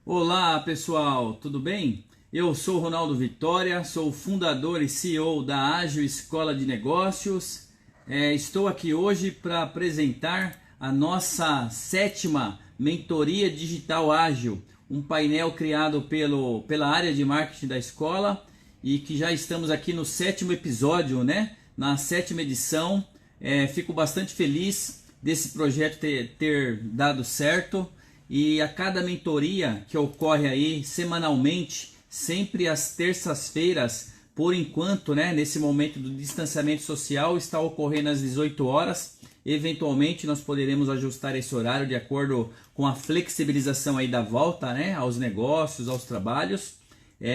Olá pessoal, tudo bem? Eu sou Ronaldo Vitória, sou fundador e CEO da Ágil Escola de Negócios. Estou aqui hoje para apresentar a nossa 7ª Mentoria Digital Ágil, um painel criado pela área de marketing da escola e que já estamos aqui no 7º episódio, né? Na 7ª edição. Fico bastante feliz desse projeto ter dado certo. E a cada mentoria que ocorre aí semanalmente, sempre às terças-feiras, por enquanto, né, nesse momento do distanciamento social, está ocorrendo às 18 horas. Eventualmente nós poderemos ajustar esse horário de acordo com a flexibilização aí da volta, né, aos negócios, aos trabalhos.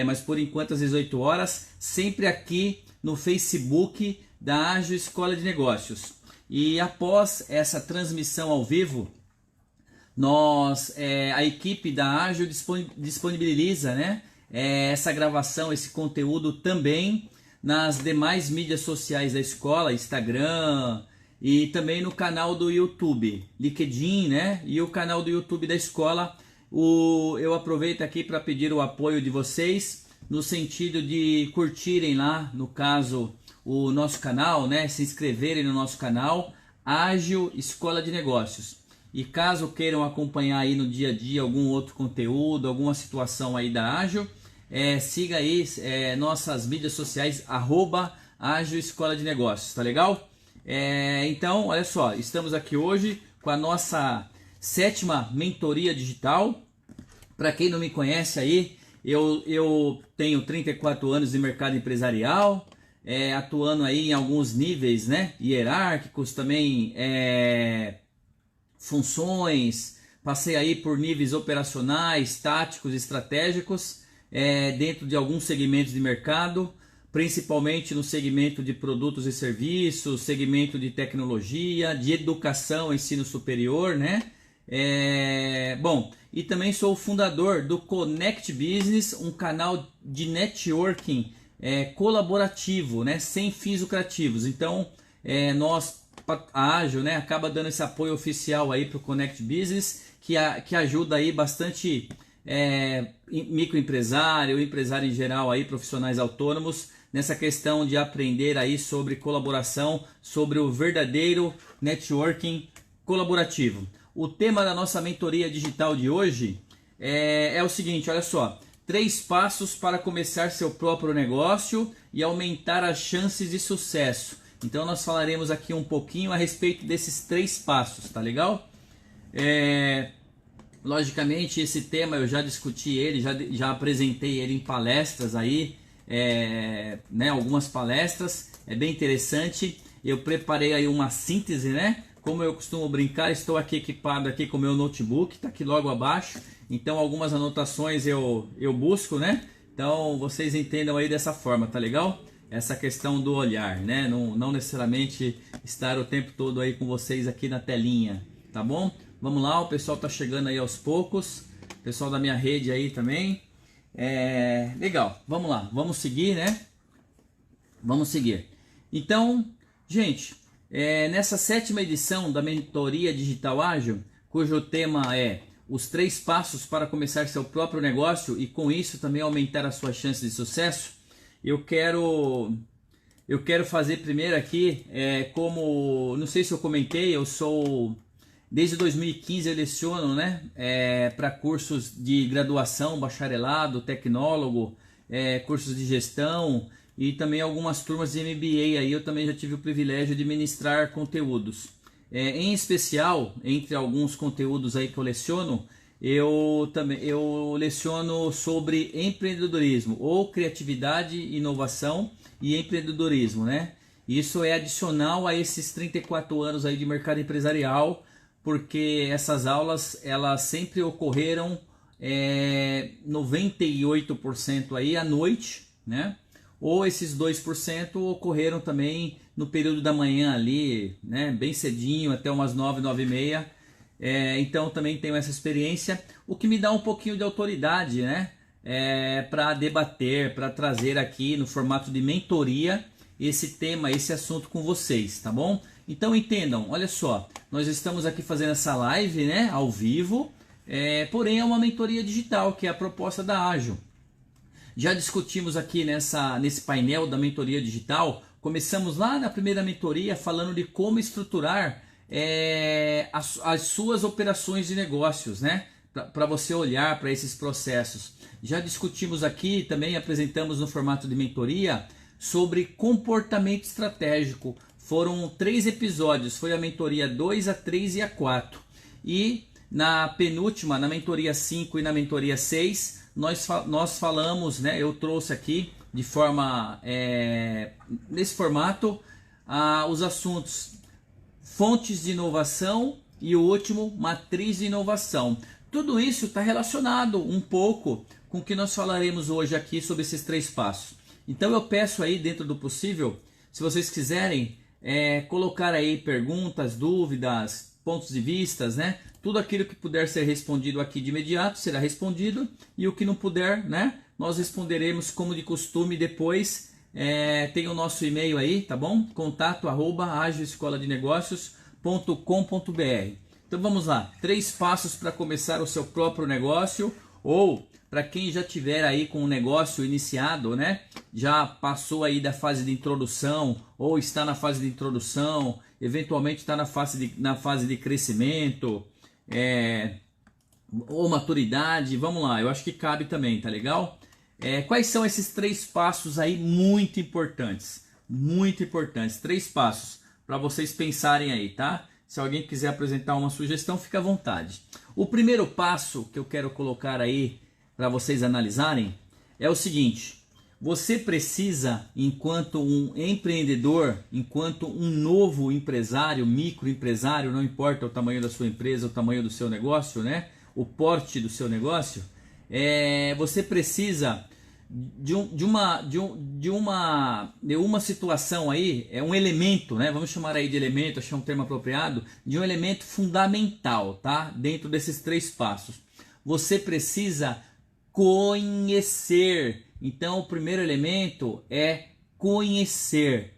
Mas por enquanto às 18 horas, sempre aqui no Facebook da Ágil Escola de Negócios. E após essa transmissão ao vivo, a equipe da Ágil disponibiliza, né, essa gravação, esse conteúdo também nas demais mídias sociais da escola, Instagram e também no canal do YouTube, LinkedIn, né, e o canal do YouTube da escola. Eu aproveito aqui para pedir o apoio de vocês no sentido de curtirem lá, no caso, o nosso canal, né, se inscreverem no nosso canal, Ágil Escola de Negócios. E caso queiram acompanhar aí no dia a dia algum outro conteúdo, alguma situação aí da Ágil, siga aí nossas mídias sociais, @Ágil Escola de Negócios, tá legal? Então, olha só, estamos aqui hoje com a nossa 7ª mentoria digital. Para quem não me conhece aí, eu tenho 34 anos de mercado empresarial, atuando aí em alguns níveis, né, hierárquicos, também funções, passei aí por níveis operacionais, táticos, estratégicos, dentro de alguns segmentos de mercado, principalmente no segmento de produtos e serviços, segmento de tecnologia, de educação, ensino superior, né? Bom, e também sou o fundador do Connect Business, um canal de networking colaborativo, né? Sem fins lucrativos. Então, a Ágil, né, acaba dando esse apoio oficial aí para o Connect Business, que ajuda aí bastante microempresário, empresário em geral, aí, profissionais autônomos, nessa questão de aprender aí sobre colaboração, sobre o verdadeiro networking colaborativo. O tema da nossa mentoria digital de hoje é o seguinte, olha só: 3 passos para começar seu próprio negócio e aumentar as chances de sucesso. Então nós falaremos aqui um pouquinho a respeito desses 3 passos, tá legal? Logicamente esse tema eu já discuti ele, já apresentei ele em palestras aí, né, algumas palestras, é bem interessante. Eu preparei aí uma síntese, né? Como eu costumo brincar, estou aqui equipado aqui com o meu notebook, tá aqui logo abaixo. Então algumas anotações eu busco, né? Então vocês entendam aí dessa forma, tá legal? Essa questão do olhar, né? Não necessariamente estar o tempo todo aí com vocês aqui na telinha, tá bom? Vamos lá, o pessoal tá chegando aí aos poucos, o pessoal da minha rede aí também. Legal, vamos lá, vamos seguir, né? Vamos seguir. Então, gente, nessa 7ª edição da Mentoria Digital Ágil, cujo tema é os 3 passos para começar seu próprio negócio e com isso também aumentar as suas chances de sucesso, eu quero fazer primeiro aqui, como, não sei se eu comentei, eu sou, desde 2015 eu leciono, né, para cursos de graduação, bacharelado, tecnólogo, cursos de gestão e também algumas turmas de MBA, aí eu também já tive o privilégio de ministrar conteúdos. Em especial, entre alguns conteúdos aí que eu leciono, eu leciono sobre empreendedorismo, ou criatividade, inovação e empreendedorismo, né? Isso é adicional a esses 34 anos aí de mercado empresarial, porque essas aulas elas sempre ocorreram 98% aí à noite, né? Ou esses 2% ocorreram também no período da manhã ali, né? Bem cedinho, até umas 9, 9h30. Então também tenho essa experiência, o que me dá um pouquinho de autoridade, né? Para debater, para trazer aqui no formato de mentoria esse tema, esse assunto com vocês, tá bom? Então entendam, olha só, nós estamos aqui fazendo essa live, né, ao vivo, porém é uma mentoria digital, que é a proposta da Ágil. Já discutimos aqui nesse painel da mentoria digital, começamos lá na primeira mentoria falando de como estruturar as suas operações de negócios, né? Para você olhar para esses processos. Já discutimos aqui, também apresentamos no formato de mentoria, sobre comportamento estratégico. Foram 3 episódios, foi a mentoria 2, a 3 e a 4. E na penúltima, na mentoria 5 e na mentoria 6, nós falamos, né, eu trouxe aqui de forma, nesse formato, os assuntos fontes de inovação e o último, matriz de inovação. Tudo isso está relacionado um pouco com o que nós falaremos hoje aqui sobre esses 3 passos. Então eu peço aí, dentro do possível, se vocês quiserem, colocar aí perguntas, dúvidas, pontos de vistas, né? Tudo aquilo que puder ser respondido aqui de imediato será respondido, e o que não puder, né, nós responderemos como de costume depois. Tem o nosso e-mail aí, tá bom? contato@agilescoladenegocios.com.br. Então vamos lá, 3 passos para começar o seu próprio negócio, ou para quem já tiver aí com o negócio iniciado, né? Já passou aí da fase de introdução, ou está na fase de introdução, eventualmente está na fase de crescimento, ou maturidade. Vamos lá, eu acho que cabe também, tá legal? Quais são esses 3 passos aí muito importantes? Muito importantes, 3 passos para vocês pensarem aí, tá? Se alguém quiser apresentar uma sugestão, fica à vontade. O primeiro passo que eu quero colocar aí para vocês analisarem é o seguinte: você precisa, enquanto um empreendedor, enquanto um novo empresário, microempresário, não importa o tamanho da sua empresa, o tamanho do seu negócio, né? O porte do seu negócio, você precisa de uma situação aí, um elemento, né? Vamos chamar aí de elemento, achar um termo apropriado, de um elemento fundamental, tá? Dentro desses 3 passos. Você precisa conhecer. Então, o primeiro elemento é conhecer.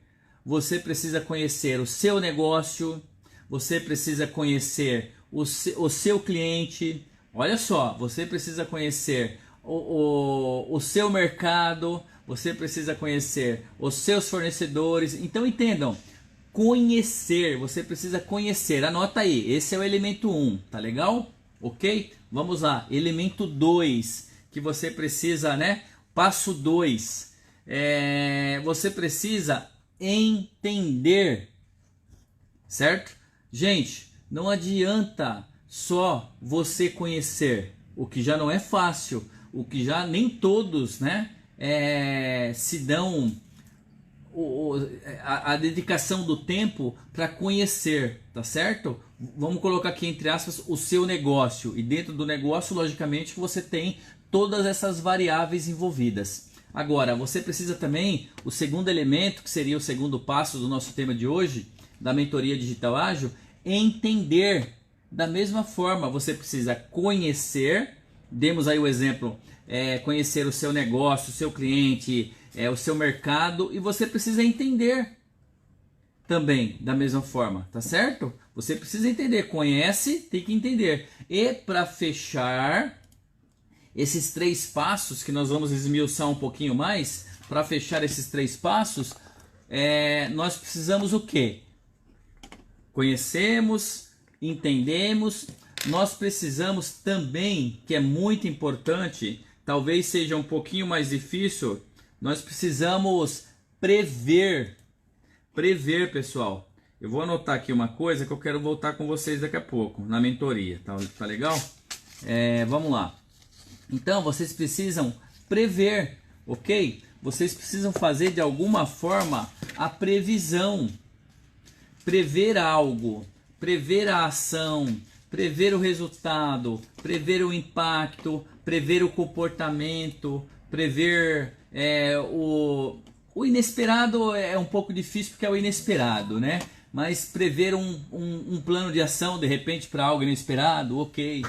Você precisa conhecer o seu negócio, você precisa conhecer o seu cliente. Olha só, você precisa conhecer o seu mercado, você precisa conhecer os seus fornecedores. Então entendam, conhecer, você precisa conhecer. Anota aí, esse é o elemento 1, tá legal? Ok? Vamos lá, elemento 2, que você precisa, né? Passo 2, você precisa entender, certo? Gente, não adianta só você conhecer, o que já não é fácil, o que já nem todos, né, se dão a dedicação do tempo para conhecer, tá certo? Vamos colocar aqui entre aspas o seu negócio, e dentro do negócio, logicamente, você tem todas essas variáveis envolvidas. Agora, você precisa também, o segundo elemento, que seria o segundo passo do nosso tema de hoje, da mentoria digital ágil, entender. Da mesma forma, você precisa conhecer, demos aí o exemplo, conhecer o seu negócio, o seu cliente, o seu mercado, e você precisa entender também da mesma forma, tá certo? Você precisa entender, conhece, tem que entender. E para fechar esses 3 passos, que nós vamos esmiuçar um pouquinho mais, para fechar esses 3 passos, nós precisamos o quê? Conhecemos, entendemos, nós precisamos também, que é muito importante, talvez seja um pouquinho mais difícil, nós precisamos prever. Prever, pessoal. Eu vou anotar aqui uma coisa que eu quero voltar com vocês daqui a pouco, na mentoria, tá legal? Vamos lá. Então, vocês precisam prever, ok? Vocês precisam fazer de alguma forma a previsão. Prever algo, prever a ação, prever o resultado, prever o impacto, prever o comportamento, prever o inesperado é um pouco difícil porque é o inesperado, né? Mas prever um plano de ação de repente para algo inesperado, ok,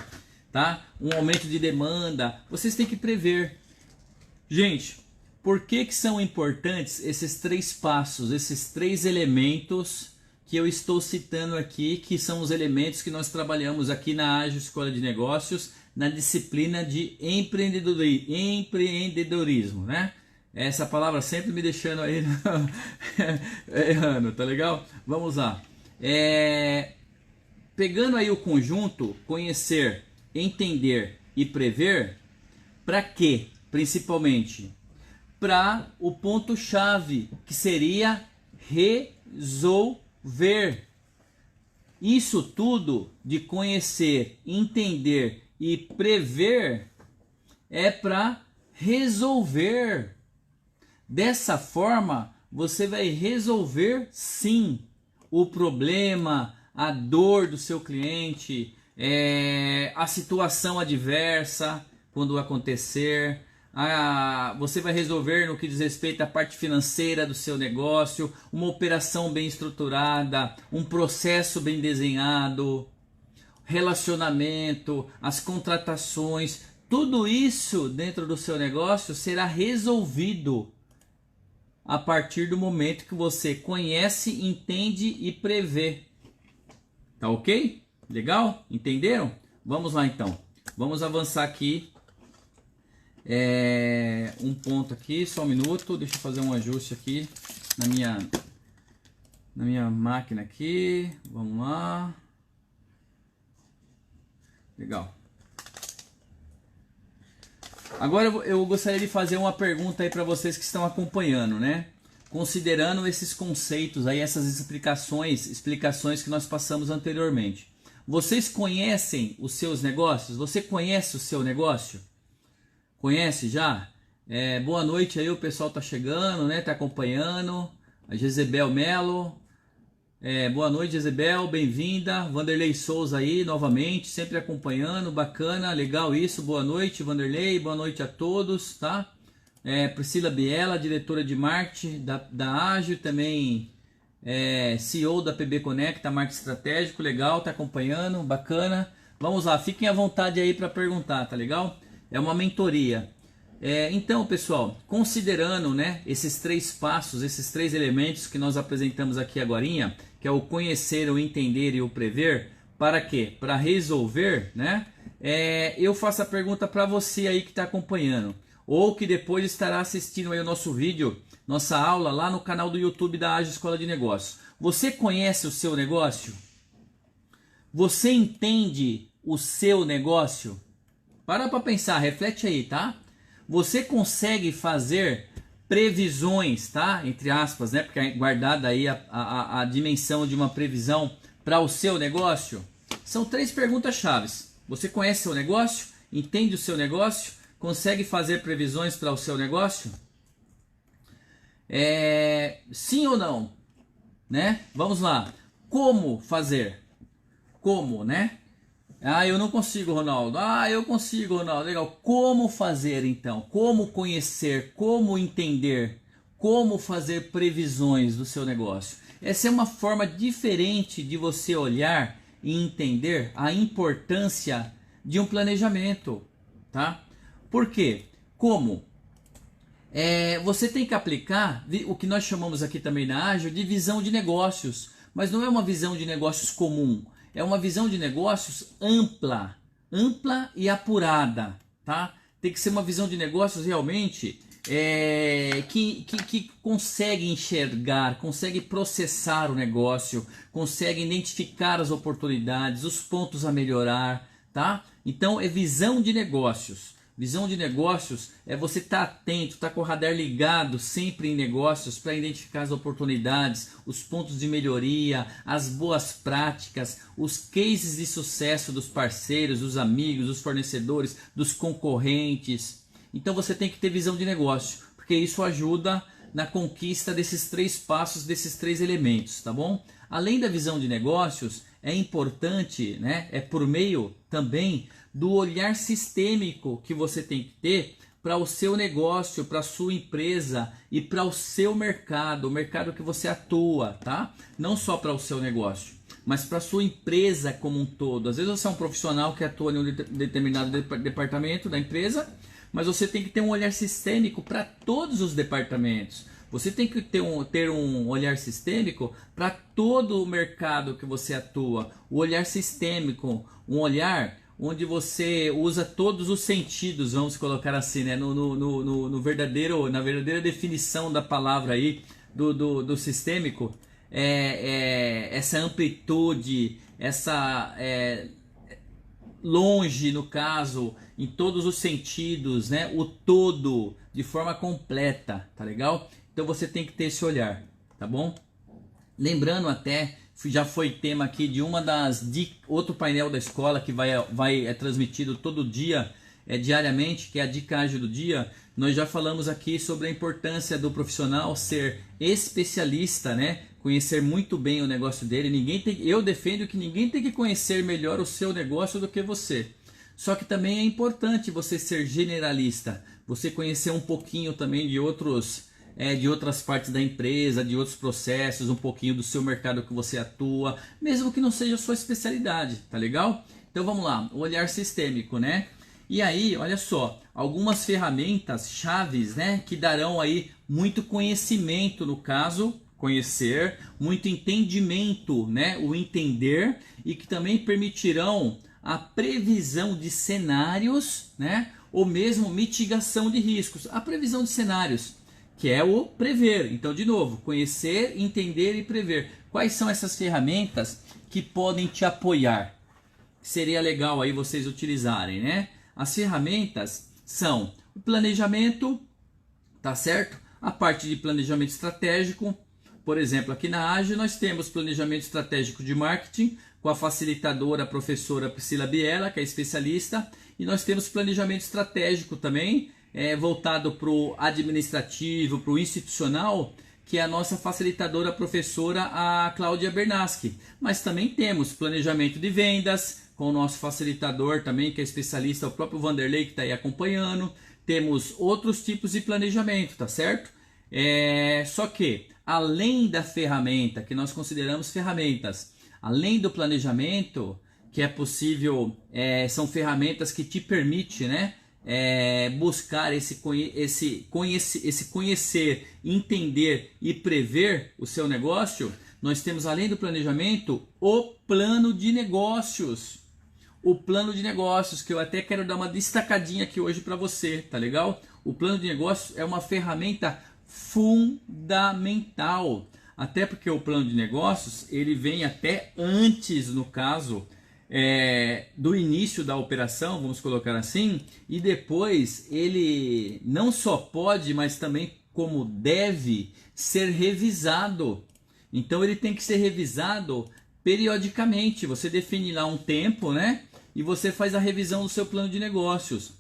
tá? Um aumento de demanda, vocês têm que prever. Gente, por que são importantes esses 3 passos, esses 3 elementos que eu estou citando aqui, que são os elementos que nós trabalhamos aqui na Ágil Escola de Negócios, na disciplina de empreendedorismo, né? Essa palavra sempre me deixando aí errando, tá legal? Vamos lá. Pegando aí o conjunto, conhecer, entender e prever, para quê? Principalmente para o ponto-chave, que seria resolver. Isso tudo de conhecer, entender e prever é para resolver. Dessa forma, você vai resolver sim o problema, a dor do seu cliente, a situação adversa quando acontecer. Você vai resolver no que diz respeito à parte financeira do seu negócio, uma operação bem estruturada, um processo bem desenhado, relacionamento, as contratações, tudo isso dentro do seu negócio será resolvido a partir do momento que você conhece, entende e prevê. Tá ok? Legal? Entenderam? Vamos lá então. Vamos avançar aqui. Um ponto aqui, só um minuto. Deixa eu fazer um ajuste aqui na minha máquina aqui. Vamos lá. Legal. Agora eu gostaria de fazer uma pergunta aí para vocês que estão acompanhando, né? Considerando esses conceitos aí, essas explicações que nós passamos anteriormente. Vocês conhecem os seus negócios? Você conhece o seu negócio? Conhece já? Boa noite aí, o pessoal tá chegando, né? Tá acompanhando. A Jezebel Melo. Boa noite, Jezebel, bem-vinda. Vanderlei Souza aí, novamente, sempre acompanhando, bacana, legal isso. Boa noite, Vanderlei, boa noite a todos, tá? Priscila Biela, diretora de marketing da Ágil, também CEO da PB Conecta, marketing estratégico, legal, tá acompanhando, bacana. Vamos lá, fiquem à vontade aí para perguntar, tá legal? É uma mentoria. Então, pessoal, considerando, né, esses 3 passos, esses 3 elementos que nós apresentamos aqui agorinha, que é o conhecer, o entender e o prever, para quê? Para resolver, né? Eu faço a pergunta para você aí que está acompanhando, ou que depois estará assistindo aí o nosso vídeo, nossa aula lá no canal do YouTube da Ágil Escola de Negócios. Você conhece o seu negócio? Você entende o seu negócio? Para pensar, reflete aí, tá? Você consegue fazer previsões, tá? Entre aspas, né? Porque é guardada aí a dimensão de uma previsão para o seu negócio. São 3 perguntas chaves. Você conhece seu negócio? Entende o seu negócio? Consegue fazer previsões para o seu negócio? Sim ou não? Né? Vamos lá. Como fazer? Como, né? Eu não consigo, Ronaldo. Eu consigo, Ronaldo. Legal. Como fazer então? Como conhecer? Como entender? Como fazer previsões do seu negócio? Essa é uma forma diferente de você olhar e entender a importância de um planejamento, tá? Por quê? Como? Você tem que aplicar o que nós chamamos aqui também na Ágil de visão de negócios, mas não é uma visão de negócios comum. É uma visão de negócios ampla e apurada, tá? Tem que ser uma visão de negócios realmente que consegue enxergar, consegue processar o negócio, consegue identificar as oportunidades, os pontos a melhorar, tá? Então é visão de negócios. Visão de negócios é você estar atento, estar com o radar ligado sempre em negócios para identificar as oportunidades, os pontos de melhoria, as boas práticas, os cases de sucesso dos parceiros, dos amigos, dos fornecedores, dos concorrentes. Então você tem que ter visão de negócio, porque isso ajuda na conquista desses 3 passos, desses 3 elementos, tá bom? Além da visão de negócios, é importante, né? É por meio também do olhar sistêmico que você tem que ter para o seu negócio, para a sua empresa e para o seu mercado, o mercado que você atua, tá? Não só para o seu negócio, mas para a sua empresa como um todo. Às vezes você é um profissional que atua em um determinado departamento da empresa, mas você tem que ter um olhar sistêmico para todos os departamentos, Você tem que ter um olhar sistêmico para todo o mercado que você atua. O olhar sistêmico, um olhar onde você usa todos os sentidos, vamos colocar assim, né? Na verdadeira definição da palavra aí, do sistêmico, essa amplitude, essa longe, no caso, em todos os sentidos, né? O todo, de forma completa, tá legal? Então você tem que ter esse olhar, tá bom? Lembrando até, já foi tema aqui de outro painel da escola que vai transmitido todo dia, diariamente, que é a dica ágil do dia. Nós já falamos aqui sobre a importância do profissional ser especialista, né? Conhecer muito bem o negócio dele. Eu defendo que ninguém tem que conhecer melhor o seu negócio do que você. Só que também é importante você ser generalista, você conhecer um pouquinho também de outras partes da empresa, de outros processos, um pouquinho do seu mercado que você atua, mesmo que não seja a sua especialidade, tá legal? Então vamos lá, o olhar sistêmico, né? E aí, olha só, algumas ferramentas chaves, né, que darão aí muito conhecimento, no caso, conhecer, muito entendimento, né, o entender, e que também permitirão a previsão de cenários, né, ou mesmo mitigação de riscos. A previsão de cenários, que é o prever. Então, de novo, conhecer, entender e prever. Quais são essas ferramentas que podem te apoiar? Seria legal aí vocês utilizarem, né? As ferramentas são o planejamento, tá certo? A parte de planejamento estratégico. Por exemplo, aqui na Ágil nós temos planejamento estratégico de marketing com a facilitadora a professora Priscila Biela, que é especialista. E nós temos planejamento estratégico também, voltado para o administrativo, para o institucional, que é a nossa facilitadora professora, a Cláudia Bernaschi. Mas também temos planejamento de vendas, com o nosso facilitador também, que é especialista, o próprio Vanderlei, que está aí acompanhando. Temos outros tipos de planejamento, tá certo? Só que, além da ferramenta, que nós consideramos ferramentas, além do planejamento, que é possível, são ferramentas que te permitem, né? Buscar esse conhecer, entender e prever o seu negócio. Nós temos, além do planejamento, o plano de negócios. O plano de negócios, que eu até quero dar uma destacadinha aqui hoje para você, tá legal? O plano de negócios é uma ferramenta fundamental, até porque o plano de negócios ele vem até antes, no caso, do início da operação, vamos colocar assim, e depois ele não só pode, mas também como deve ser revisado. Então ele tem que ser revisado periodicamente. Você define lá um tempo, né? E você faz a revisão do seu plano de negócios.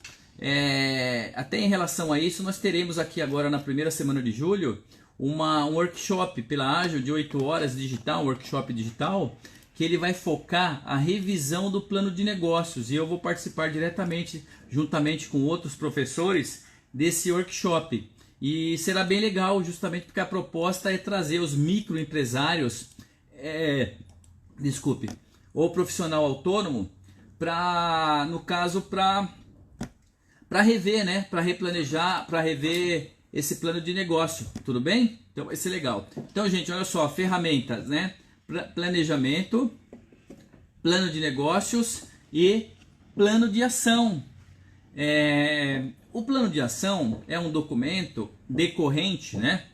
Até em relação a isso, nós teremos aqui agora na primeira semana de julho um workshop pela Ágil de 8 horas digital, um workshop digital, que ele vai focar a revisão do plano de negócios. E eu vou participar diretamente, juntamente com outros professores, desse workshop. E será bem legal, justamente porque a proposta é trazer os microempresários, ou profissional autônomo, para rever, né? Para replanejar, para rever esse plano de negócio, tudo bem? Então vai ser legal. Então, gente, olha só, ferramentas, né? Planejamento, plano de negócios e plano de ação. O plano de ação é um documento decorrente, né?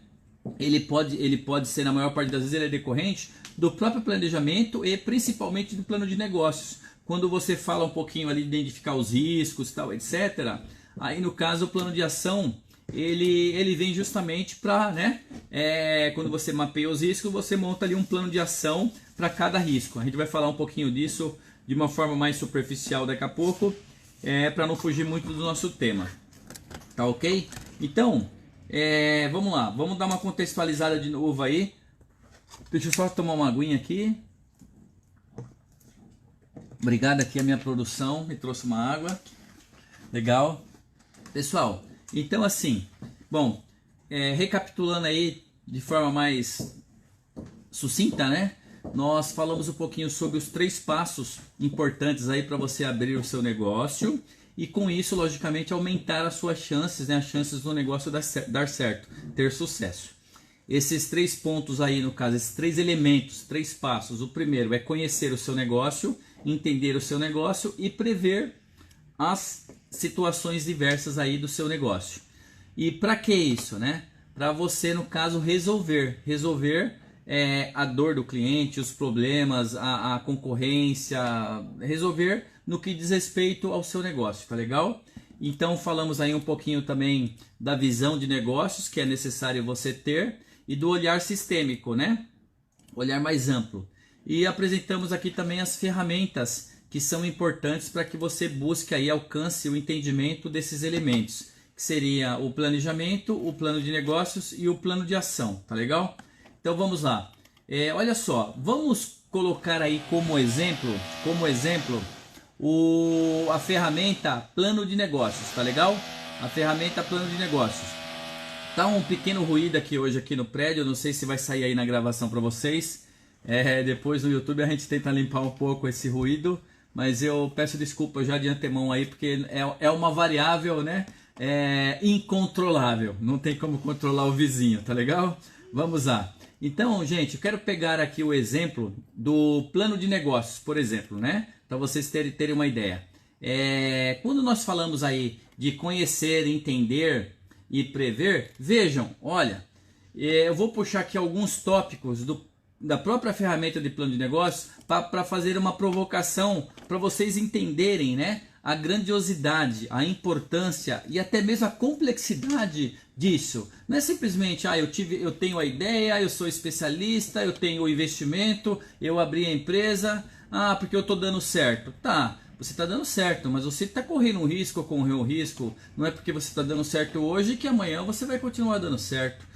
Ele pode ser, na maior parte das vezes, ele é decorrente do próprio planejamento e principalmente do plano de negócios. Quando você fala um pouquinho ali de identificar os riscos, tal, etc. Aí, no caso, o plano de ação, ele vem justamente para, né? Quando você mapeia os riscos, você monta ali um plano de ação para cada risco. A gente vai falar um pouquinho disso de uma forma mais superficial daqui a pouco, para não fugir muito do nosso tema. Tá ok? Então, vamos lá. Vamos dar uma contextualizada de novo aí. Deixa eu só tomar uma aguinha aqui. Obrigado aqui a minha produção, me trouxe uma água. Legal. Pessoal, então assim, bom, recapitulando aí de forma mais sucinta, né? Nós falamos um pouquinho sobre os 3 passos importantes aí para você abrir o seu negócio e com isso, logicamente, aumentar as suas chances, né? As chances do negócio dar certo, ter sucesso. esses 3 pontos aí, no caso, esses 3 elementos, 3 passos. O primeiro é conhecer o seu negócio, entender o seu negócio e prever as situações diversas aí do seu negócio. E para que isso, né? Para você, no caso, resolver a dor do cliente, os problemas, a concorrência, resolver no que diz respeito ao seu negócio, tá legal? Então falamos aí um pouquinho também da visão de negócios que é necessário você ter e do olhar sistêmico, né? Olhar mais amplo. E apresentamos aqui também as ferramentas que são importantes para que você busque aí, alcance o entendimento desses elementos, que seria o planejamento, o plano de negócios e o plano de ação, tá legal? Então vamos lá. Olha só, vamos colocar aí como exemplo a ferramenta plano de negócios, tá legal? A ferramenta plano de negócios. Tá um pequeno ruído aqui hoje aqui no prédio, não sei se vai sair aí na gravação para vocês. Depois no YouTube a gente tenta limpar um pouco esse ruído, mas eu peço desculpa já de antemão aí, porque é uma variável, né? Incontrolável, não tem como controlar o vizinho, tá legal? Vamos lá. Então, gente, eu quero pegar aqui o exemplo do plano de negócios, por exemplo, né? Para vocês terem uma ideia. Quando nós falamos aí de conhecer, entender e prever, vejam, olha, eu vou puxar aqui alguns tópicos da própria ferramenta de plano de negócios para fazer uma provocação para vocês entenderem, né, a grandiosidade, a importância e até mesmo a complexidade disso. Não é simplesmente, eu tenho a ideia, eu sou especialista, eu tenho o investimento, eu abri a empresa, porque eu estou dando certo. Tá, você está dando certo, mas você está correndo um risco, correu um risco. Não é porque você está dando certo hoje que amanhã você vai continuar dando certo.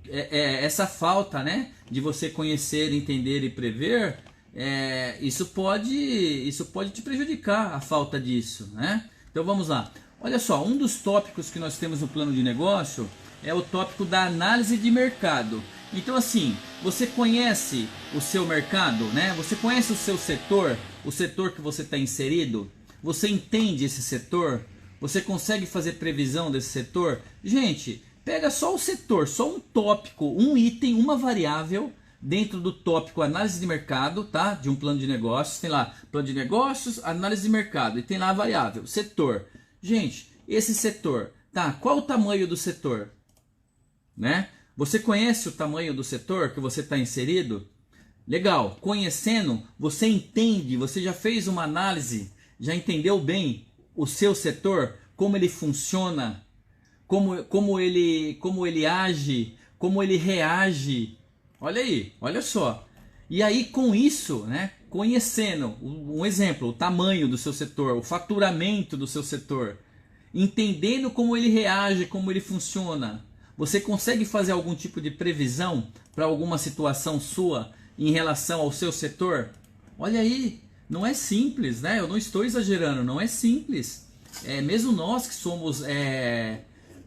Essa falta, né, de você conhecer, entender e prever, isso pode te prejudicar, a falta disso, né? Então vamos lá. Olha só, um dos tópicos que nós temos no plano de negócio é o tópico da análise de mercado. Então assim, você conhece o seu mercado, né? Você conhece o seu setor, o setor que você está inserido? Você entende esse setor? Você consegue fazer previsão desse setor? Gente, pega só o setor, só um tópico, um item, uma variável dentro do tópico análise de mercado, tá? De um plano de negócios. Tem lá plano de negócios, análise de mercado e tem lá a variável, setor. Gente, esse setor, tá? Qual o tamanho do setor? Né? Você conhece o tamanho do setor que você está inserido? Legal, conhecendo, você entende, você já fez uma análise, já entendeu bem o seu setor, como ele funciona, como ele age, como ele reage. Olha aí, olha só. E aí com isso, né, conhecendo, um exemplo, o tamanho do seu setor, o faturamento do seu setor, entendendo como ele reage, como ele funciona, você consegue fazer algum tipo de previsão para alguma situação sua em relação ao seu setor? Olha aí, não é simples, né? Eu não estou exagerando, não é simples. Mesmo nós que somos,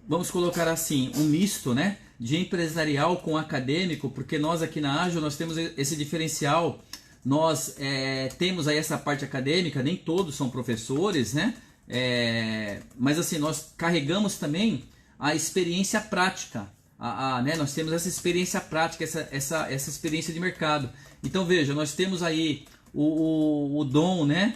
vamos colocar assim, um misto, né, de empresarial com acadêmico, porque nós aqui na Ágil nós temos esse diferencial. Nós temos aí essa parte acadêmica, nem todos são professores, né? Mas assim, nós carregamos também a experiência prática, né? Nós temos essa experiência prática, essa experiência de mercado. Então veja, nós temos aí o dom, né?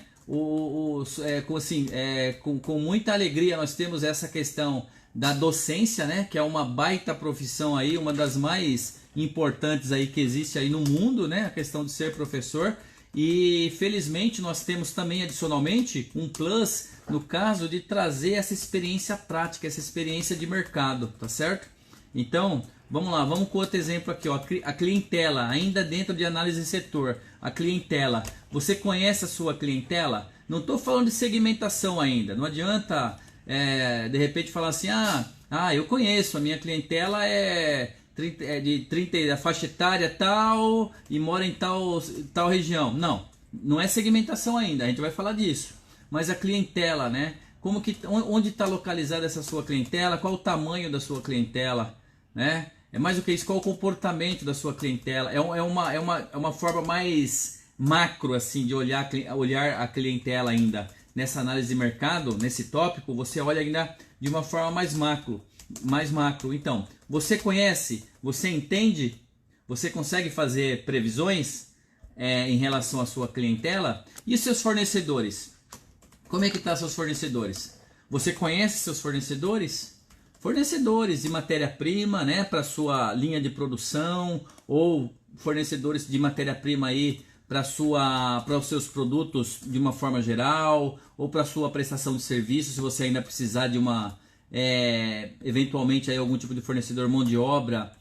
Com muita alegria nós temos essa questão da docência, né? Que é uma baita profissão aí, uma das mais importantes aí que existe aí no mundo, né? A questão de ser professor. E felizmente nós temos também adicionalmente um plus no caso de trazer essa experiência prática, essa experiência de mercado, tá certo? Então, vamos lá, vamos com outro exemplo aqui, ó, a clientela, ainda dentro de análise de setor, a clientela. Você conhece a sua clientela? Não estou falando de segmentação ainda, não adianta de repente falar assim, eu conheço, a minha clientela de 30, a faixa etária tal e mora em tal região. Não é segmentação ainda, a gente vai falar disso. Mas a clientela, né? Onde está localizada essa sua clientela? Qual o tamanho da sua clientela? Né? É mais do que isso, qual o comportamento da sua clientela? É uma forma mais macro assim, de olhar a clientela ainda. Nessa análise de mercado, nesse tópico, você olha ainda de uma forma mais macro. mais macro. Então, você conhece, você entende, você consegue fazer previsões em relação à sua clientela? E os seus fornecedores? Como é que estão seus fornecedores? Você conhece seus fornecedores? Fornecedores de matéria-prima, né, para sua linha de produção, ou fornecedores de matéria-prima aí para os seus produtos de uma forma geral, ou para sua prestação de serviço, se você ainda precisar de uma eventualmente aí algum tipo de fornecedor, mão de obra,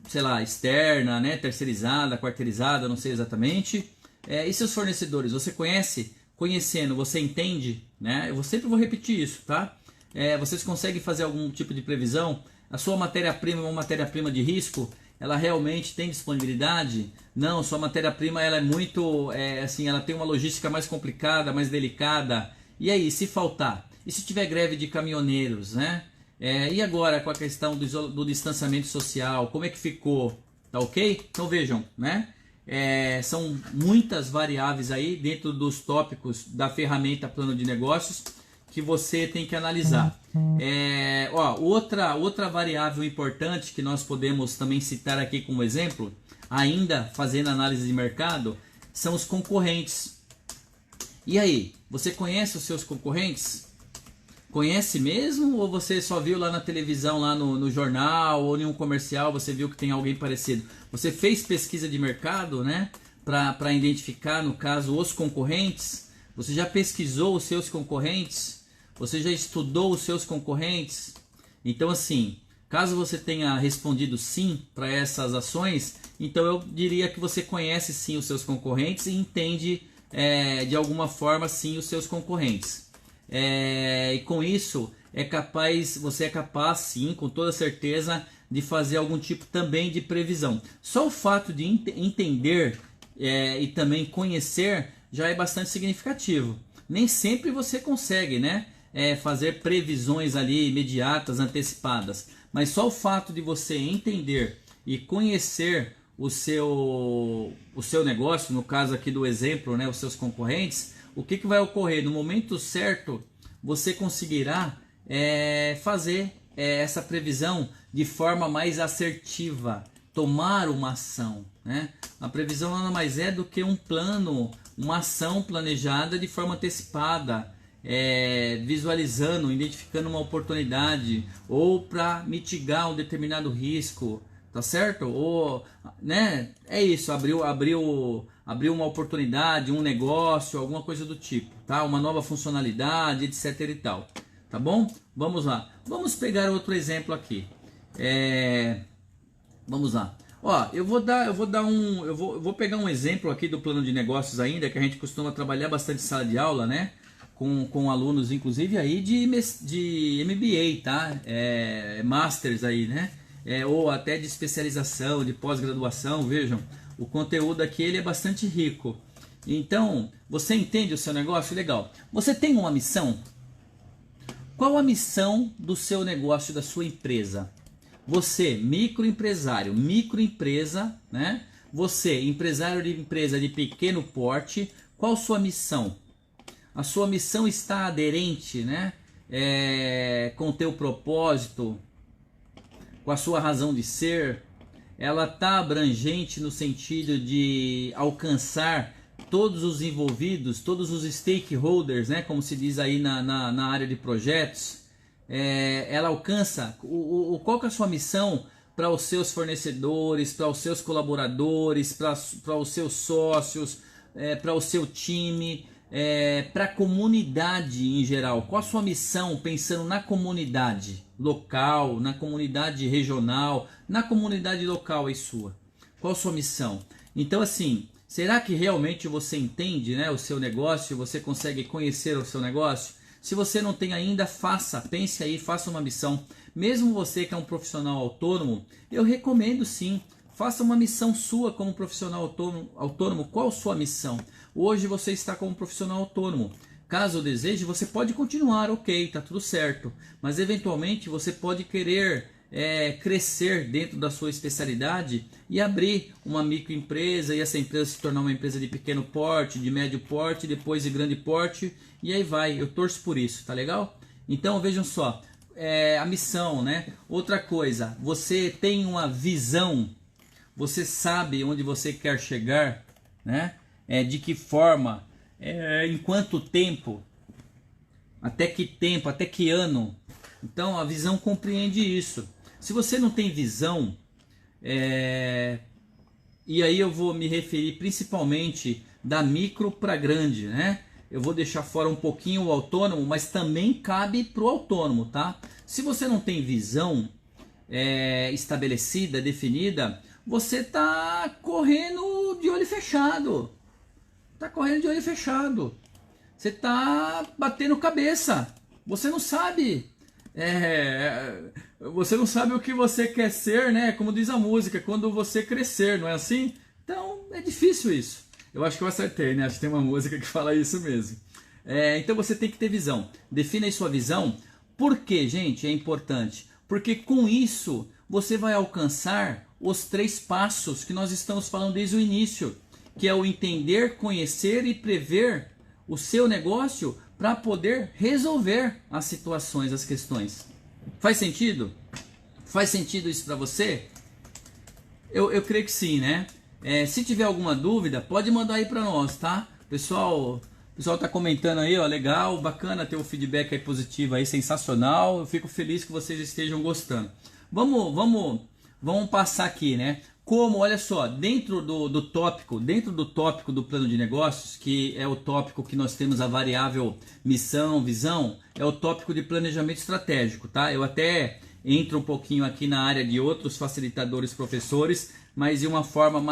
sei lá, externa, né, terceirizada, quarteirizada, não sei exatamente. E seus fornecedores, você conhece? Conhecendo, você entende, né? Eu sempre vou repetir isso, tá? Vocês conseguem fazer algum tipo de previsão? A sua matéria-prima é uma matéria-prima de risco? Ela realmente tem disponibilidade? Não, sua matéria-prima ela é muito, assim, ela tem uma logística mais complicada, mais delicada. E aí, se faltar? E se tiver greve de caminhoneiros, né? E agora com a questão do distanciamento social, como é que ficou? Tá ok? Então vejam, né? São muitas variáveis aí dentro dos tópicos da ferramenta plano de negócios que você tem que analisar. Outra variável importante que nós podemos também citar aqui como exemplo, ainda fazendo análise de mercado, são os concorrentes. E aí, você conhece os seus concorrentes? Conhece mesmo, ou você só viu lá na televisão, lá no jornal, ou em um comercial, você viu que tem alguém parecido? Você fez pesquisa de mercado, né, para identificar, no caso, os concorrentes? Você já pesquisou os seus concorrentes? Você já estudou os seus concorrentes? Então, assim, caso você tenha respondido sim para essas ações, então eu diria que você conhece sim os seus concorrentes e entende de alguma forma sim os seus concorrentes. E com isso você é capaz sim, com toda certeza, de fazer algum tipo também de previsão. Só o fato de entender e também conhecer já é bastante significativo. Nem sempre você consegue, né, fazer previsões ali imediatas, antecipadas, mas só o fato de você entender e conhecer o seu negócio, no caso aqui do exemplo, né, os seus concorrentes, o que vai ocorrer? No momento certo, você conseguirá fazer essa previsão de forma mais assertiva, tomar uma ação, né? A previsão nada mais é do que um plano, uma ação planejada de forma antecipada, visualizando, identificando uma oportunidade, ou para mitigar um determinado risco, tá certo? Ou, né? É isso, abriu uma oportunidade, um negócio, alguma coisa do tipo, tá? Uma nova funcionalidade, etc e tal, tá bom? Vamos lá. Vamos pegar outro exemplo aqui. Vamos lá. Ó, eu vou pegar um exemplo aqui do plano de negócios ainda, que a gente costuma trabalhar bastante em sala de aula, né? Com alunos, inclusive aí de MBA, tá? Masters aí, né? Ou até de especialização, de pós-graduação, vejam. O conteúdo aqui ele é bastante rico. Então, você entende o seu negócio? Legal. Você tem uma missão? Qual a missão do seu negócio, da sua empresa? Você, microempresário, microempresa, né? Você, empresário de empresa de pequeno porte, qual a sua missão? A sua missão está aderente, né? Com o teu propósito, com a sua razão de ser? Ela está abrangente no sentido de alcançar todos os envolvidos, todos os stakeholders, né, como se diz aí na área de projetos? Ela alcança, qual que é a sua missão para os seus fornecedores, para os seus colaboradores, para os seus sócios, para o seu time, para a comunidade em geral? Qual a sua missão pensando na comunidade local, na comunidade regional, na comunidade local aí sua? Qual a sua missão? Então, assim, será que realmente você entende, né, o seu negócio? Você consegue conhecer o seu negócio? Se você não tem ainda, pense aí, faça uma missão. Mesmo você que é um profissional autônomo, eu recomendo sim, faça uma missão sua como profissional autônomo. Qual a sua missão? Hoje você está como profissional autônomo. Caso deseje, você pode continuar, ok, tá tudo certo. Mas eventualmente você pode querer crescer dentro da sua especialidade e abrir uma microempresa, e essa empresa se tornar uma empresa de pequeno porte, de médio porte, depois de grande porte, e aí vai. Eu torço por isso, tá legal? Então vejam só, a missão, né? Outra coisa, você tem uma visão, você sabe onde você quer chegar, né? De que forma, em quanto tempo, até que ano. Então a visão compreende isso. Se você não tem visão, e aí eu vou me referir principalmente da micro para grande, né? Eu vou deixar fora um pouquinho o autônomo, mas também cabe para o autônomo, tá? Se você não tem visão estabelecida, definida, você tá correndo de olho fechado. Tá correndo de olho fechado. Você tá batendo cabeça. Você não sabe. Você não sabe o que você quer ser, né? Como diz a música, quando você crescer, não é assim? Então é difícil isso. Eu acho que eu acertei, né? Acho que tem uma música que fala isso mesmo. Então você tem que ter visão. Defina aí sua visão. Por que, gente, é importante? Porque com isso você vai alcançar os 3 passos que nós estamos falando desde o início, que é o entender, conhecer e prever o seu negócio para poder resolver as situações, as questões. Faz sentido? Faz sentido isso para você? Eu creio que sim, né? Se tiver alguma dúvida, pode mandar aí para nós, tá? O pessoal tá comentando aí, ó, legal, bacana ter um feedback aí positivo aí, sensacional. Eu fico feliz que vocês estejam gostando. Vamos passar aqui, né? Como, olha só, dentro do tópico do plano de negócios, que é o tópico que nós temos a variável missão, visão, é o tópico de planejamento estratégico, tá? Eu até entro um pouquinho aqui na área de outros facilitadores, professores, mas de uma forma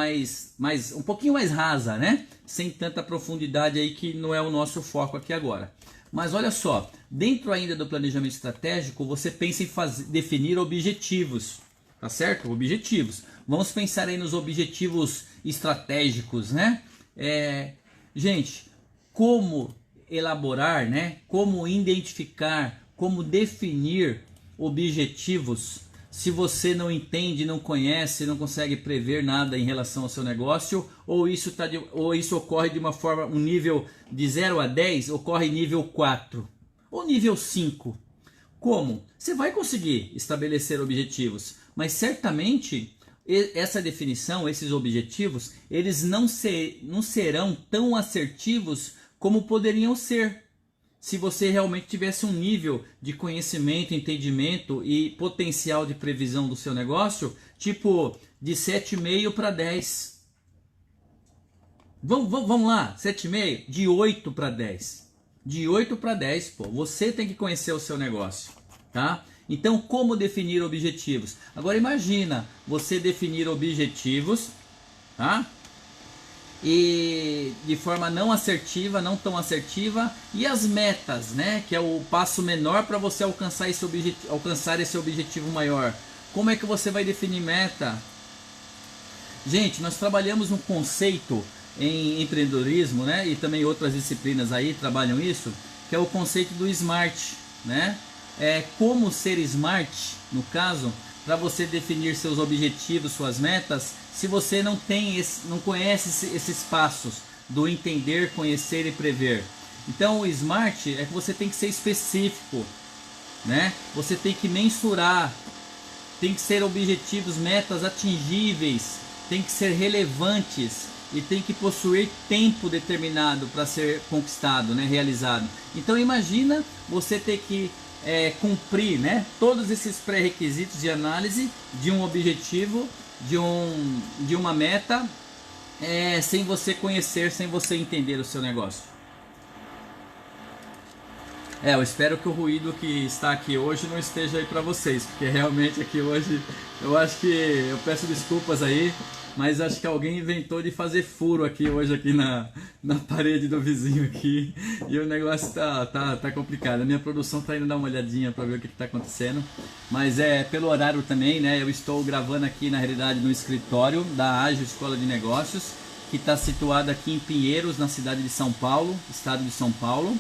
um pouquinho mais rasa, né? Sem tanta profundidade aí, que não é o nosso foco aqui agora. Mas olha só, dentro ainda do planejamento estratégico, você pensa em definir objetivos, tá certo? Objetivos. Vamos pensar aí nos objetivos estratégicos, né? Gente, como elaborar, né? Como identificar, como definir objetivos, se você não entende, não conhece, não consegue prever nada em relação ao seu negócio, ou isso ocorre de uma forma, um nível de 0 a 10, ocorre nível 4 ou nível 5. Como? Você vai conseguir estabelecer objetivos, mas certamente essa definição, esses objetivos, eles não serão tão assertivos como poderiam ser, se você realmente tivesse um nível de conhecimento, entendimento e potencial de previsão do seu negócio, tipo de 7,5 para 10. Vamos lá, 7,5? De 8 para 10. De 8 para 10, pô. Você tem que conhecer o seu negócio, tá? Então, como definir objetivos? Agora imagina você definir objetivos, tá? E de forma não assertiva, não tão assertiva, e as metas, né, que é o passo menor para você alcançar esse objetivo maior. Como é que você vai definir meta? Gente, nós trabalhamos um conceito em empreendedorismo, né, e também outras disciplinas aí trabalham isso, que é o conceito do SMART, né? Como ser SMART, no caso, para você definir seus objetivos, suas metas, se você não conhece esses passos do entender, conhecer e prever. Então o SMART é que você tem que ser específico, né? Você tem que mensurar, tem que ser objetivos, metas atingíveis, tem que ser relevantes e tem que possuir tempo determinado para ser conquistado, né? Realizado. Então imagina você ter que cumprir, né, todos esses pré-requisitos de análise de um objetivo, de uma meta, sem você conhecer, sem você entender o seu negócio. Eu espero que o ruído que está aqui hoje não esteja aí para vocês, porque realmente aqui hoje eu acho que eu peço desculpas aí, mas acho que alguém inventou de fazer furo aqui hoje aqui na parede do vizinho aqui, e o negócio tá complicado. A minha produção tá indo dar uma olhadinha para ver o que tá acontecendo, mas pelo horário também, né? Eu estou gravando aqui na realidade no escritório da Ágil Escola de Negócios, que está situado aqui em Pinheiros, na cidade de São Paulo, estado de São Paulo.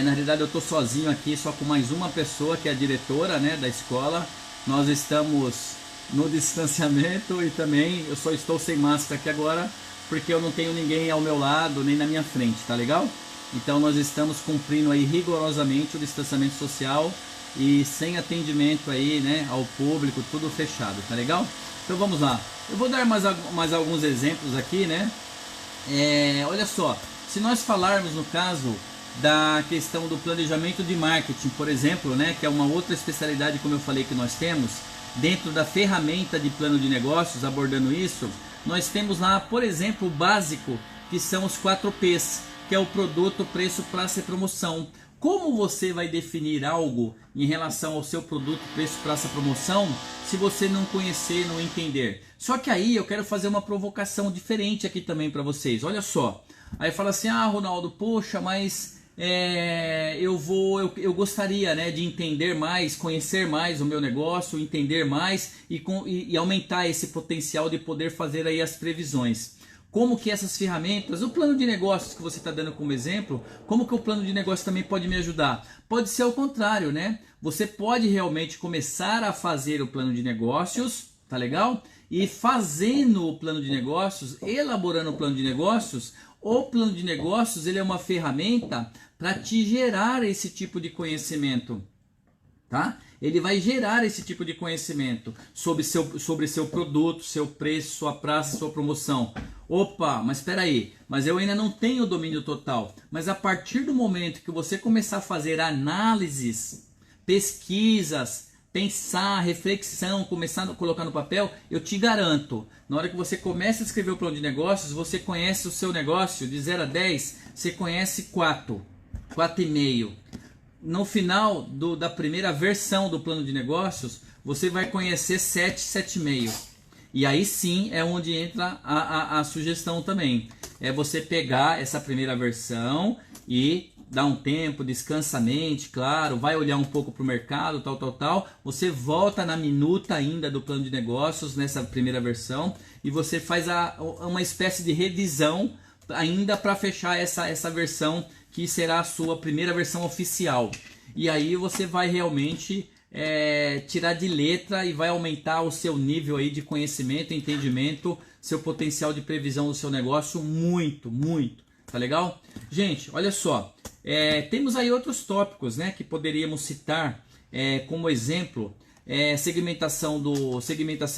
Na realidade eu estou sozinho aqui, só com mais uma pessoa que é a diretora, né, da escola. Nós estamos no distanciamento e também eu só estou sem máscara aqui agora porque eu não tenho ninguém ao meu lado nem na minha frente, tá legal? Então nós estamos cumprindo aí rigorosamente o distanciamento social e sem atendimento aí, né, ao público, tudo fechado, tá legal? Então vamos lá. Eu vou dar mais alguns exemplos aqui, né? Olha só, se nós falarmos no caso da questão do planejamento de marketing, por exemplo, né, que é uma outra especialidade, como eu falei, que nós temos dentro da ferramenta de plano de negócios, abordando isso, nós temos lá, por exemplo, o básico, que são os 4 P's, que é o produto, preço, praça e promoção. Como você vai definir algo em relação ao seu produto, preço, praça, promoção, se você não conhecer, não entender? Só que aí eu quero fazer uma provocação diferente aqui também para vocês. Olha só. Aí fala assim, Ronaldo, poxa, mas eu gostaria, né, de entender mais, conhecer mais o meu negócio, entender mais e aumentar esse potencial de poder fazer aí as previsões. Como que essas ferramentas, o plano de negócios que você está dando como exemplo, como que o plano de negócio também pode me ajudar? Pode ser ao contrário, né? Você pode realmente começar a fazer o plano de negócios, tá legal? E fazendo o plano de negócios, elaborando o plano de negócios, o plano de negócios ele é uma ferramenta para te gerar esse tipo de conhecimento, tá? Ele vai gerar esse tipo de conhecimento sobre seu produto, seu preço, sua praça, sua promoção. Opa, mas espera aí, mas eu ainda não tenho o domínio total. Mas a partir do momento que você começar a fazer análises, pesquisas, pensar, reflexão, começar a colocar no papel, eu te garanto, na hora que você começa a escrever o plano de negócios, você conhece o seu negócio de 0 a 10, você conhece 4, 4,5. No final da primeira versão do plano de negócios, você vai conhecer 7, 7,5. E aí sim é onde entra a sugestão também. É você pegar essa primeira versão e dar um tempo, descansa a mente, claro, vai olhar um pouco para o mercado, tal. Você volta na minuta ainda do plano de negócios, nessa primeira versão, e você faz uma espécie de revisão ainda para fechar essa versão que será a sua primeira versão oficial. E aí você vai realmente tirar de letra e vai aumentar o seu nível aí de conhecimento, entendimento, seu potencial de previsão do seu negócio muito, muito. Tá legal? Gente, olha só. Temos aí outros tópicos, né, que poderíamos citar como exemplo. Segmentação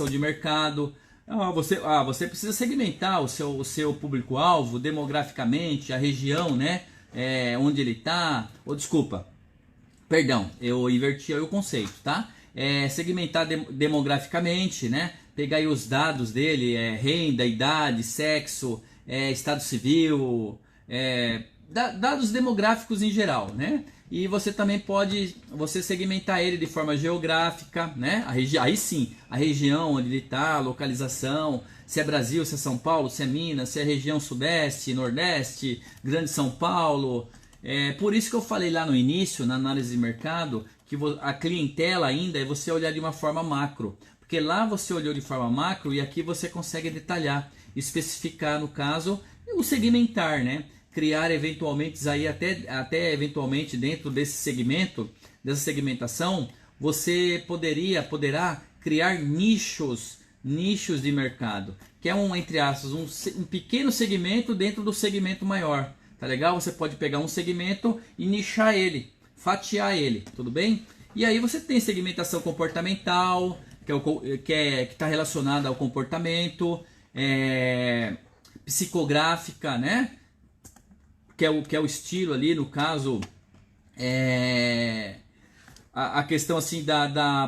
de mercado. Você precisa segmentar o seu público-alvo demograficamente, a região, né? Onde ele está, eu inverti aí o conceito, tá? Segmentar demograficamente, né? Pegar aí os dados dele, renda, idade, sexo, estado civil, dados demográficos em geral, né? E você também pode segmentar ele de forma geográfica, né? Aí sim, a região onde ele está, localização, se é Brasil, se é São Paulo, se é Minas, se é região Sudeste, Nordeste, Grande São Paulo. Por isso que eu falei lá no início, na análise de mercado, que a clientela ainda é você olhar de uma forma macro. Porque lá você olhou de forma macro e aqui você consegue detalhar, especificar no caso, o segmentar, né? Criar eventualmente aí até eventualmente dentro desse segmento, dessa segmentação, você poderá criar nichos de mercado, que é entre aspas, um pequeno segmento dentro do segmento maior, tá legal? Você pode pegar um segmento e nichar ele, fatiar ele, tudo bem? E aí você tem segmentação comportamental, que está relacionada ao comportamento, psicográfica, né? Que é o estilo ali, no caso, a questão assim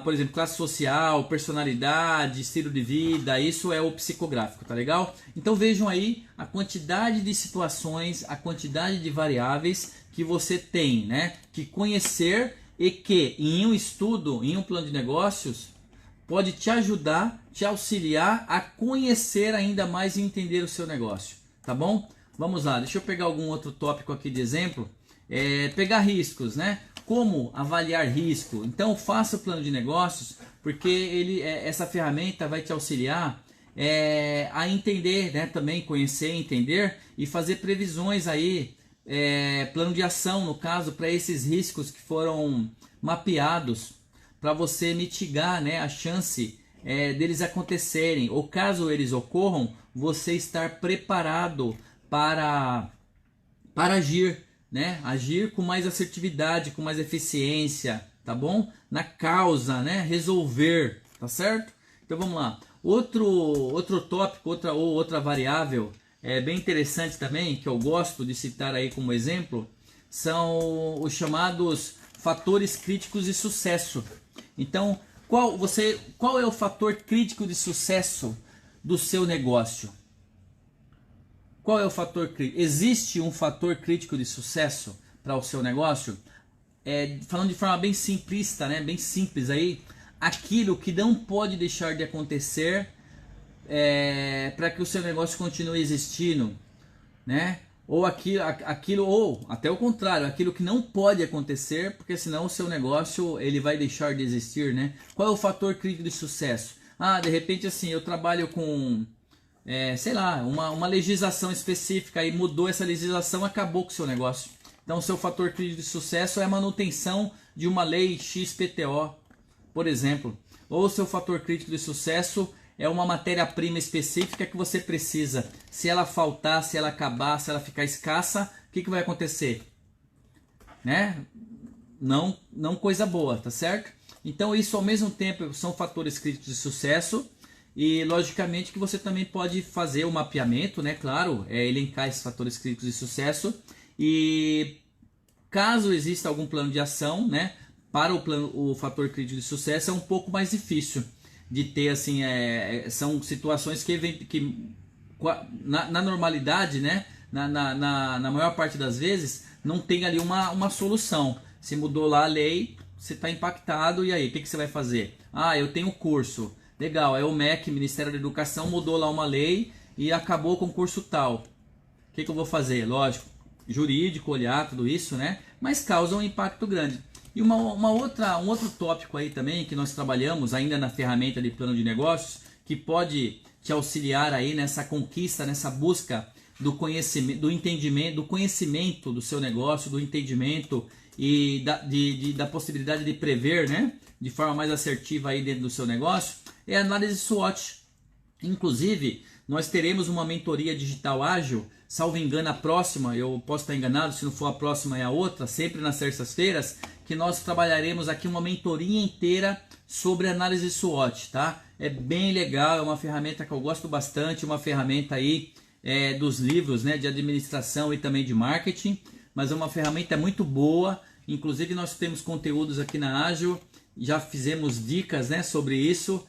por exemplo, classe social, personalidade, estilo de vida, isso é o psicográfico, tá legal? Então vejam aí a quantidade de situações, a quantidade de variáveis que você tem, né, que conhecer e que em um estudo, em um plano de negócios, pode te ajudar, te auxiliar a conhecer ainda mais e entender o seu negócio, tá bom? Vamos lá, deixa eu pegar algum outro tópico aqui de exemplo. Pegar riscos, né? Como avaliar risco? Então faça o plano de negócios, porque essa ferramenta vai te auxiliar a entender, né? Também conhecer, entender e fazer previsões aí, plano de ação no caso, para esses riscos que foram mapeados, para você mitigar, né, a chance deles acontecerem, ou caso eles ocorram, você estar preparado para agir, né? Agir com mais assertividade, com mais eficiência, tá bom? Na causa, né? Resolver, tá certo? Então vamos lá. Outro tópico, outra variável bem interessante também, que eu gosto de citar aí como exemplo, são os chamados fatores críticos de sucesso. Então, qual é o fator crítico de sucesso do seu negócio? Qual é o fator crítico? Existe um fator crítico de sucesso para o seu negócio? Falando de forma bem simplista, né? Bem simples aí, aquilo que não pode deixar de acontecer para que o seu negócio continue existindo, né? Ou aquilo, ou até o contrário, aquilo que não pode acontecer, porque senão o seu negócio ele vai deixar de existir, né? Qual é o fator crítico de sucesso? De repente assim, eu trabalho com sei lá, uma legislação específica e mudou essa legislação, acabou com o seu negócio. Então o seu fator crítico de sucesso é a manutenção de uma lei XPTO, por exemplo. Ou o seu fator crítico de sucesso é uma matéria-prima específica que você precisa. Se ela faltar, se ela acabar, se ela ficar escassa, o que vai acontecer? Né? Não coisa boa, tá certo? Então isso ao mesmo tempo são fatores críticos de sucesso. E logicamente que você também pode fazer o mapeamento, né? Claro, elencar esses fatores críticos de sucesso. E caso exista algum plano de ação, né? Para o fator crítico de sucesso é um pouco mais difícil de ter, assim, são situações que na normalidade, né? Na maior parte das vezes, não tem ali uma solução. Se mudou lá a lei, você está impactado, e aí, o que você vai fazer? Eu tenho curso. Legal, o MEC, Ministério da Educação, mudou lá uma lei e acabou com o curso tal. O que eu vou fazer? Lógico, jurídico, olhar tudo isso, né? Mas causa um impacto grande. E um outro tópico aí também que nós trabalhamos ainda na ferramenta de plano de negócios, que pode te auxiliar aí nessa conquista, nessa busca do conhecimento, do entendimento, do conhecimento do seu negócio, do entendimento e da possibilidade de prever, né? De forma mais assertiva aí dentro do seu negócio, é a análise SWOT. Inclusive, nós teremos uma mentoria digital ágil, salvo engano a próxima, eu posso estar enganado, se não for a próxima é a outra, sempre nas terças-feiras, que nós trabalharemos aqui uma mentoria inteira sobre análise SWOT, tá? É bem legal, é uma ferramenta que eu gosto bastante, uma ferramenta aí dos livros, né, de administração e também de marketing, mas é uma ferramenta muito boa. Inclusive nós temos conteúdos aqui na Ágil, já fizemos dicas, né, sobre isso,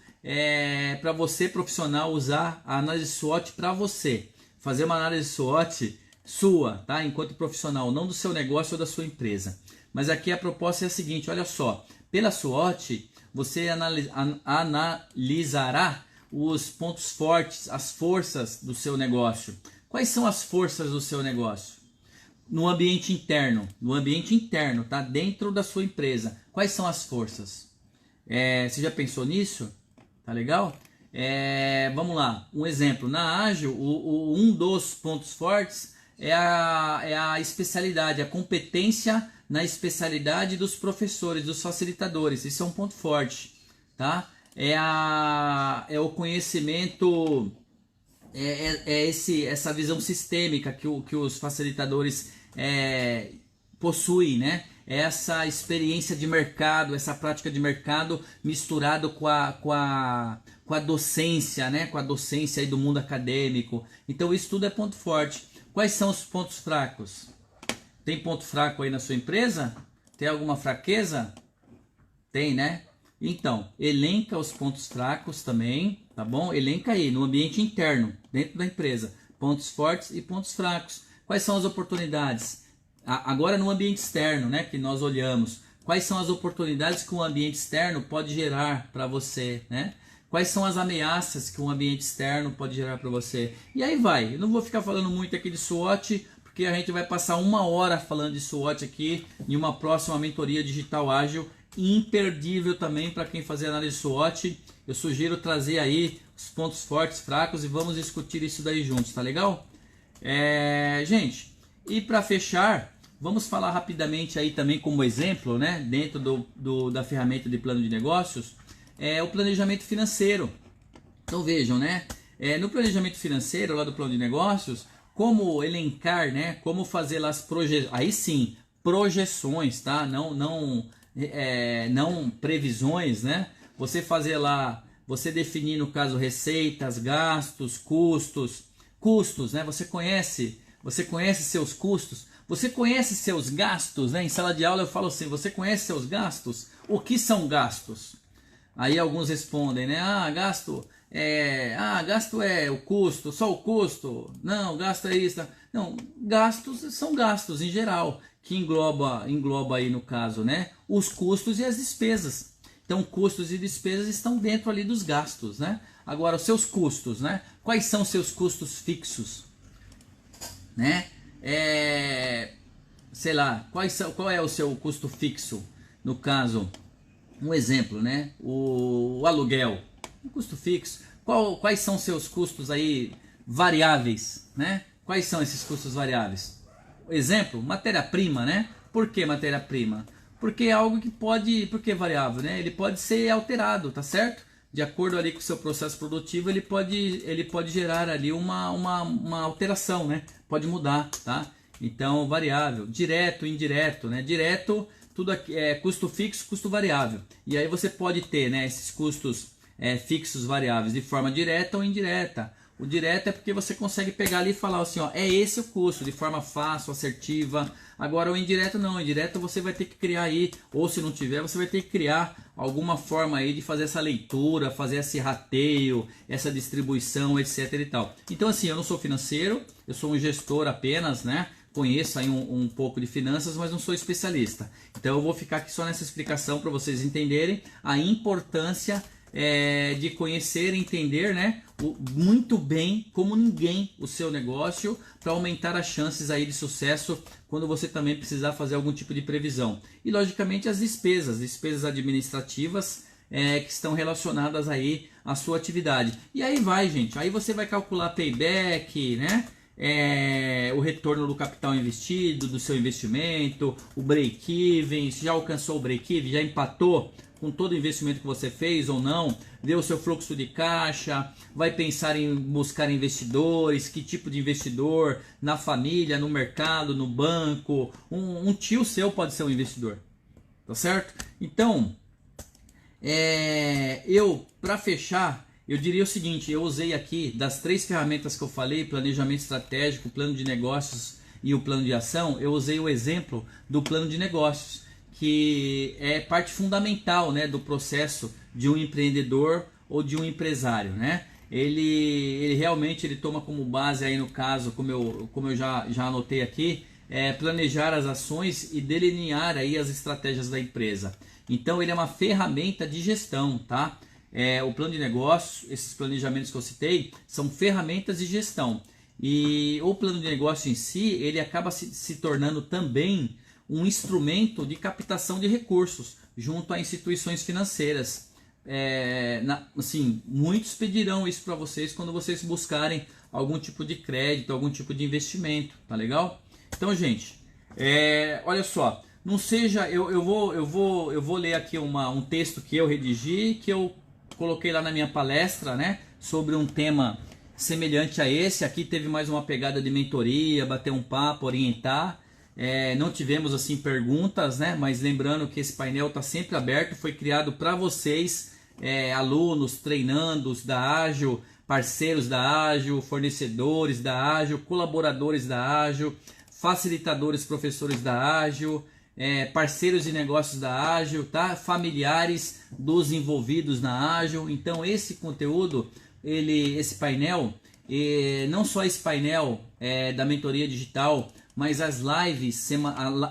para você profissional usar a análise SWOT para você, fazer uma análise SWOT sua, tá? Enquanto profissional, não do seu negócio ou da sua empresa. Mas aqui a proposta é a seguinte, olha só, pela SWOT você analisará os pontos fortes, as forças do seu negócio. Quais são as forças do seu negócio? No ambiente interno, tá? Dentro da sua empresa, quais são as forças? Você já pensou nisso? Tá legal? Vamos lá, um exemplo, na Ágil, um dos pontos fortes é a especialidade, a competência na especialidade dos professores, dos facilitadores, isso é um ponto forte, tá? É o conhecimento, essa visão sistêmica que os facilitadores possuem, né? Essa experiência de mercado, essa prática de mercado misturado com a docência, né? Com a docência aí do mundo acadêmico. Então isso tudo é ponto forte. Quais são os pontos fracos? Tem ponto fraco aí na sua empresa? Tem alguma fraqueza? Tem, né? Então, elenca os pontos fracos também, tá bom? Elenca aí no ambiente interno, dentro da empresa, pontos fortes e pontos fracos. Quais são as oportunidades? Agora no ambiente externo, né, que nós olhamos, quais são as oportunidades que o ambiente externo pode gerar para você, né? Quais são as ameaças que o ambiente externo pode gerar para você? E aí vai, eu não vou ficar falando muito aqui de SWOT, porque a gente vai passar 1 hora falando de SWOT aqui em uma próxima mentoria digital ágil, imperdível também para quem fazer análise SWOT. Eu sugiro trazer aí os pontos fortes, fracos e vamos discutir isso daí juntos, tá legal? Gente, e para fechar, vamos falar rapidamente aí também como exemplo, né, dentro da ferramenta de plano de negócios, o planejamento financeiro. Então vejam, né, no planejamento financeiro lá do plano de negócios, como elencar, né, como fazer lá as projeções, aí sim, projeções, tá? Não não previsões, né? Você fazer lá, você definir no caso receitas, gastos, custos, né? Você conhece seus custos, você conhece seus gastos, né? Em sala de aula eu falo assim, você conhece seus gastos? O que são gastos? Aí alguns respondem, né? Gasto é o custo, só o custo. Não, gasto é isso. Não, gastos são gastos em geral, que engloba aí no caso, né? Os custos e as despesas. Então, custos e despesas estão dentro ali dos gastos, né? Agora, os seus custos, né? Quais são os seus custos fixos? Né? Sei lá, qual é o seu custo fixo? No caso, um exemplo, né? O aluguel, um custo fixo. Quais são seus custos aí variáveis, né? Quais são esses custos variáveis? Exemplo, matéria-prima, né? Por que matéria-prima? Porque é algo que pode, por que variável, né? Ele pode ser alterado, tá certo? De acordo ali com o seu processo produtivo, ele pode gerar ali uma alteração, né? Pode mudar, tá? Então, variável, direto, indireto, né? Direto, tudo aqui é custo fixo, custo variável. E aí você pode ter, né, esses custos fixos variáveis de forma direta ou indireta. O direto é porque você consegue pegar ali e falar assim, ó, é esse o custo, de forma fácil, assertiva. Agora o indireto não, o indireto você vai ter que criar aí, ou se não tiver, você vai ter que criar alguma forma aí de fazer essa leitura, fazer esse rateio, essa distribuição, etc e tal. Então assim, eu não sou financeiro, eu sou um gestor apenas, né? Conheço aí um pouco de finanças, mas não sou especialista. Então eu vou ficar aqui só nessa explicação para vocês entenderem a importância de conhecer e entender, né, muito bem, como ninguém, o seu negócio, para aumentar as chances aí de sucesso quando você também precisar fazer algum tipo de previsão. E logicamente as despesas administrativas que estão relacionadas aí à sua atividade. E aí vai, gente, aí você vai calcular payback, né? O retorno do capital investido, do seu investimento, o break-even, se já alcançou o break-even, já empatou com todo o investimento que você fez ou não, vê o seu fluxo de caixa, vai pensar em buscar investidores, que tipo de investidor, na família, no mercado, no banco, um tio seu pode ser um investidor, tá certo? Então, para fechar, eu diria o seguinte, eu usei aqui das 3 ferramentas que eu falei, planejamento estratégico, plano de negócios e o plano de ação, eu usei o exemplo do plano de negócios, que é parte fundamental, né, do processo de um empreendedor ou de um empresário, né? Ele realmente toma como base aí no caso, como eu já anotei aqui, planejar as ações e delinear aí as estratégias da empresa. Então ele é uma ferramenta de gestão, tá? O plano de negócio, esses planejamentos que eu citei, são ferramentas de gestão. E o plano de negócio em si, ele acaba se tornando também um instrumento de captação de recursos junto a instituições financeiras. Assim, muitos pedirão isso para vocês quando vocês buscarem algum tipo de crédito, algum tipo de investimento, tá legal? Então, gente, olha só, não seja, eu vou ler aqui um texto que eu redigi, que eu coloquei lá na minha palestra, né, sobre um tema semelhante a esse. Aqui teve mais uma pegada de mentoria, bater um papo, orientar. Não tivemos assim perguntas, né? Mas lembrando que esse painel está sempre aberto, foi criado para vocês, alunos, treinandos da Ágil, parceiros da Ágil, fornecedores da Ágil, colaboradores da Ágil, facilitadores, professores da Ágil, parceiros de negócios da Ágil, tá? Familiares dos envolvidos na Ágil. Então esse conteúdo, esse painel, não só esse painel da mentoria digital, mas as lives,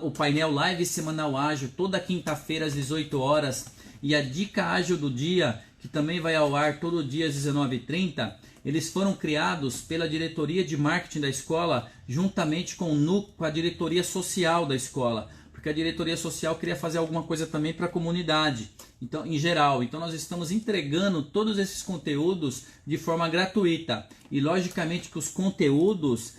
o painel live semanal ágil, toda quinta-feira às 18 horas, e a dica ágil do dia, que também vai ao ar todo dia às 19h30, eles foram criados pela diretoria de marketing da escola, juntamente com a diretoria social da escola, porque a diretoria social queria fazer alguma coisa também para a comunidade, então, em geral. Então nós estamos entregando todos esses conteúdos de forma gratuita. E logicamente que os conteúdos,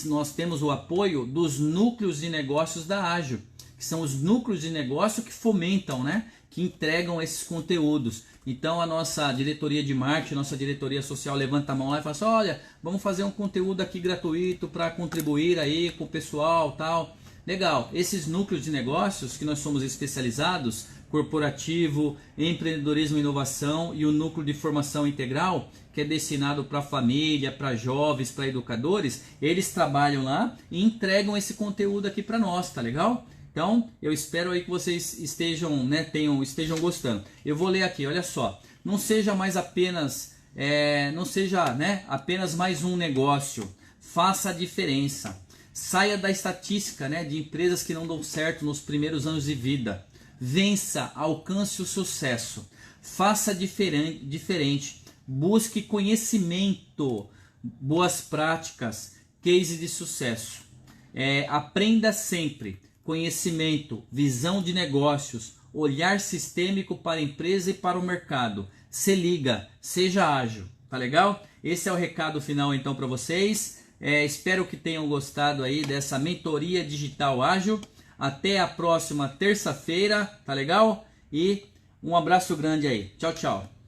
nós temos o apoio dos núcleos de negócios da Ágil, que são os núcleos de negócio que fomentam, né, que entregam esses conteúdos. Então a nossa diretoria de marketing, nossa diretoria social levanta a mão lá e fala assim, olha, vamos fazer um conteúdo aqui gratuito para contribuir aí com o pessoal, tal. Legal, esses núcleos de negócios que nós somos especializados, corporativo, empreendedorismo e inovação e o núcleo de formação integral, que é destinado para a família, para jovens, para educadores, eles trabalham lá e entregam esse conteúdo aqui para nós, tá legal? Então, eu espero aí que vocês estejam, né, estejam gostando. Eu vou ler aqui, olha só. Não seja mais apenas, apenas mais um negócio. Faça a diferença. Saia da estatística, né, de empresas que não dão certo nos primeiros anos de vida. Vença, alcance o sucesso. Faça diferente. Busque conhecimento, boas práticas, case de sucesso. Aprenda sempre. Conhecimento, visão de negócios, olhar sistêmico para a empresa e para o mercado. Se liga, seja ágil, tá legal? Esse é o recado final então para vocês. Espero que tenham gostado aí dessa mentoria digital ágil. Até a próxima terça-feira, tá legal? E um abraço grande aí. Tchau, tchau.